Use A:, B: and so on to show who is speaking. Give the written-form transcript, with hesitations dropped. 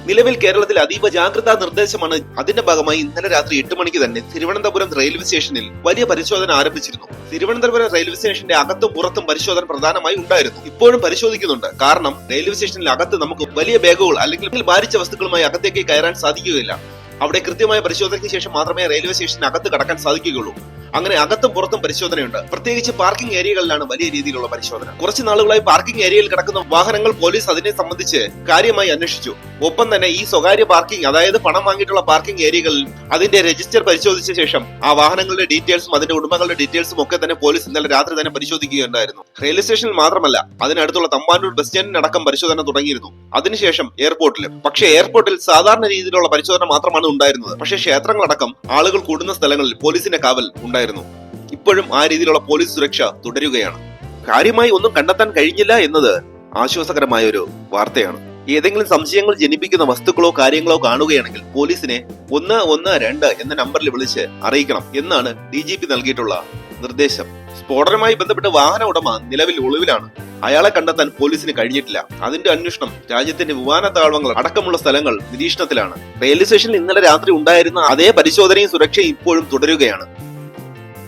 A: നിലവിൽ കേരളത്തിൽ അതീവ ജാഗ്രതാ നിർദ്ദേശമാണ്. അതിന്റെ ഭാഗമായി ഇന്നലെ രാത്രി 8 മണിക്ക് തന്നെ തിരുവനന്തപുരം റെയിൽവേ സ്റ്റേഷനിൽ വലിയ പരിശോധന ആരംഭിച്ചിരുന്നു. തിരുവനന്തപുരം റെയിൽവേ സ്റ്റേഷന്റെ അകത്തും പുറത്തും പരിശോധന പ്രധാനമായി ഉണ്ടായിരുന്നു. ഇപ്പോഴും പരിശോധിക്കുന്നുണ്ട്. കാരണം റെയിൽവേ സ്റ്റേഷനിൽ അകത്ത് നമുക്ക് വലിയ ബാഗുകൾ അല്ലെങ്കിൽ ഭാരിച്ച വസ്തുക്കളുമായി അകത്തേക്ക് കയറാൻ സാധിക്കുകയില്ല. അവിടെ കൃത്യമായ പരിശോധനയ്ക്ക് ശേഷം മാത്രമേ റെയിൽവേ സ്റ്റേഷന് അകത്ത് കടക്കാൻ സാധിക്കുകയുള്ളൂ. അങ്ങനെ അകത്തും പുറത്തും പരിശോധനയുണ്ട്. പ്രത്യേകിച്ച് പാർക്കിംഗ് ഏരിയകളിലാണ് വലിയ രീതിയിലുള്ള പരിശോധന. കുറച്ചു നാളുകളായി പാർക്കിംഗ് ഏരിയയിൽ കിടക്കുന്ന വാഹനങ്ങൾ പോലീസ് അതിനെ സംബന്ധിച്ച് കാര്യമായി അന്വേഷിച്ചു. ഒപ്പം തന്നെ ഈ സ്വകാര്യ പാർക്കിംഗ്, അതായത് പണം വാങ്ങിയിട്ടുള്ള പാർക്കിംഗ് ഏരിയകളിൽ അതിന്റെ രജിസ്റ്റർ പരിശോധിച്ച ശേഷം ആ വാഹനങ്ങളുടെ ഡീറ്റെയിൽസും അതിന്റെ ഉടമകളുടെ ഡീറ്റെയിൽസും ഒക്കെ തന്നെ പോലീസ് ഇന്നലെ രാത്രി തന്നെ പരിശോധിക്കുകയുണ്ടായിരുന്നു. റെയിൽവേ സ്റ്റേഷനിൽ മാത്രമല്ല, അതിനടുത്തുള്ള തമ്പാനൂർ ബസ് സ്റ്റാൻഡിനടക്കം പരിശോധന തുടങ്ങിയിരുന്നു. അതിനുശേഷം എയർപോർട്ടിലും. പക്ഷേ എയർപോർട്ടിൽ സാധാരണ രീതിയിലുള്ള പരിശോധന മാത്രമാണ് ഉണ്ടായിരുന്നത്. പക്ഷേ ക്ഷേത്രങ്ങളടക്കം ആളുകൾ കൂടുന്ന സ്ഥലങ്ങളിൽ പോലീസിന്റെ കാവൽ ഉണ്ടായിരുന്നു. ഇപ്പോഴും ആ രീതിയിലുള്ള പോലീസ് സുരക്ഷ തുടരുകയാണ്. കാര്യമായി ഒന്നും കണ്ടെത്താൻ കഴിഞ്ഞില്ല എന്നത് ആശ്വാസകരമായ ഒരു വാർത്തയാണ്. ഏതെങ്കിലും സംശയങ്ങൾ ജനിപ്പിക്കുന്ന വസ്തുക്കളോ കാര്യങ്ങളോ കാണുകയാണെങ്കിൽ പോലീസിനെ 112 എന്ന നമ്പറിൽ വിളിച്ച് അറിയിക്കണം എന്നാണ് DGP നൽകിയിട്ടുള്ള നിർദ്ദേശം. സ്ഫോടനവുമായി ബന്ധപ്പെട്ട് വാഹന ഉടമ നിലവിൽ ഒളിവിലാണ്. അയാളെ കണ്ടെത്താൻ പോലീസിന് കഴിഞ്ഞിട്ടില്ല. അതിന്റെ അന്വേഷണം രാജ്യത്തിന്റെ വിമാനത്താവളങ്ങൾ അടക്കമുള്ള സ്ഥലങ്ങൾ നിരീക്ഷണത്തിലാണ്. റെയിൽവേ സ്റ്റേഷനിൽ ഇന്നലെ രാത്രി ഉണ്ടായിരുന്ന അതേ പരിശോധനയും സുരക്ഷയും ഇപ്പോഴും തുടരുകയാണ്.